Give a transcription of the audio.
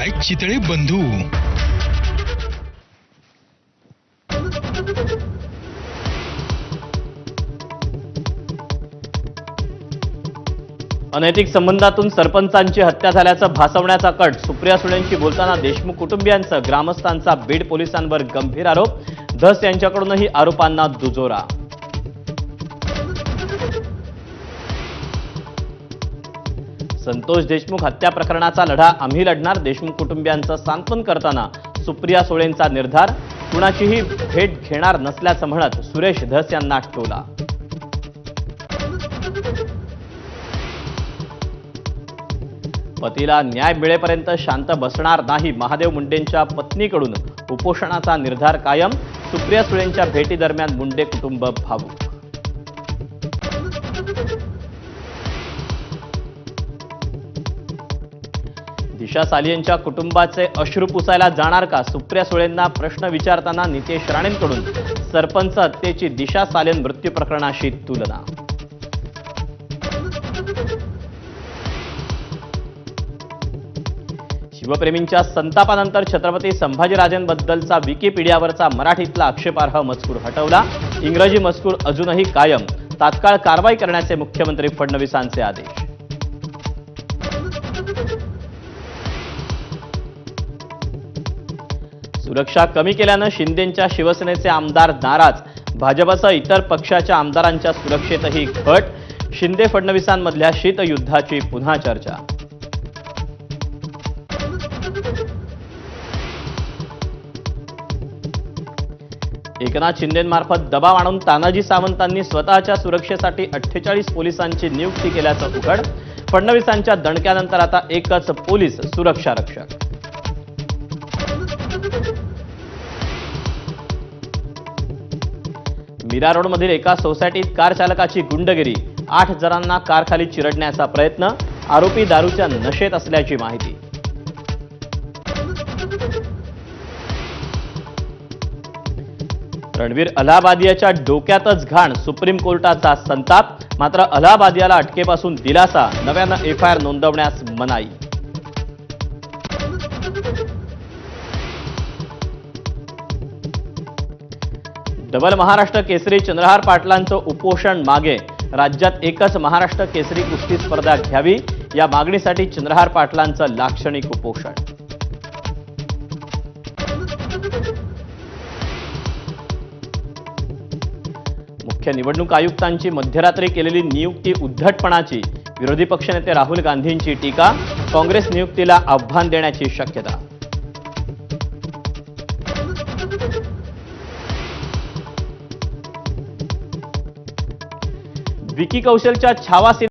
Bye Chitale बंधू। अनैतिक संबंधातून सरपंचांची हत्या झाल्याचं भासवण्याचा कट। सुप्रिया सुळेंशी बोलताना देशमुख कुटुंबियांचा ग्रामस्थांचा बीड पोलिसांवर गंभीर आरोप। धस यांच्याकडूनही आरोपांना दुजोरा। संतोष देशमुख हत्या प्रकरणाचा लढा आम्ही लढणार। देशमुख कुटुंबियांचं सांत्वन करताना सुप्रिया सुळेंचा निर्धार। कुणाचीही भेट घेणार नसल्याचं म्हणत सुरेश धस यांना टोला। पतीला न्याय मिळेपर्यंत शांत बसणार नाही। महादेव मुंडेंच्या पत्नीकडून उपोषणाचा निर्धार कायम। सुप्रिया सुळेंच्या भेटीदरम्यान मुंडे कुटुंब भावूक। दिशा सालियेंच्या कुटुंबाचे अश्रू पुसायला जाणार का? सुप्रिया सुळेंना प्रश्न विचारताना नितेश राणेंकडून सरपंच हत्येची दिशा सालेन मृत्यू प्रकरणाशी तुलना। शिवप्रेमींच्या संतापानंतर छत्रपती संभाजीराजेंबद्दलचा विकिपीडियावरचा मराठीतला आक्षेपार्ह मजकूर हटवला। इंग्रजी मजकूर अजूनही कायम। तात्काळ कारवाई करण्याचे मुख्यमंत्री फडणवीसांचे आदेश। सुरक्षा कमी केल्यानं शिंदेंच्या शिवसेनेचे आमदार नाराज। भाजपसह इतर पक्षाच्या आमदारांच्या सुरक्षेतही घट। शिंदे फडणवीसांमधल्या शीतयुद्धाची पुन्हा चर्चा। एकनाथ शिंदेंमार्फत दबाव आणून तानाजी सावंतांनी स्वतःच्या सुरक्षेसाठी 48 पोलिसांची नियुक्ती केल्याचं उघड। फडणवीसांच्या दणक्यानंतर आता एकच पोलीस सुरक्षा रक्षक। मीरा रोडमधील एका सोसायटीत कार चालकाची गुंडगिरी। 8 जणांना कारखाली चिरडण्याचा प्रयत्न। आरोपी दारूच्या नशेत असल्याची माहिती। रणवीर अलाहाबादियाच्या डोक्यातच घाण। सुप्रीम कोर्टाचा संताप। मात्र अलाहाबादियाला अटकेपासून दिलासा। नव्यानं FIR नोंदवण्यास मनाई। डबल महाराष्ट्र केसरी चंद्रहार पाटलांचं उपोषण मागे। राज्यात एकच महाराष्ट्र केसरी कुस्ती स्पर्धा घ्यावी या मागणीसाठी चंद्रहार पाटलांचं लाक्षणिक उपोषण। मुख्य निवडणूक आयुक्तांची मध्यरात्री केलेली नियुक्ती उद्धटपणाची। विरोधी पक्षनेते राहुल गांधींची टीका। काँग्रेस नियुक्तीला आव्हान देण्याची शक्यता। विकी कौशलच्या छावा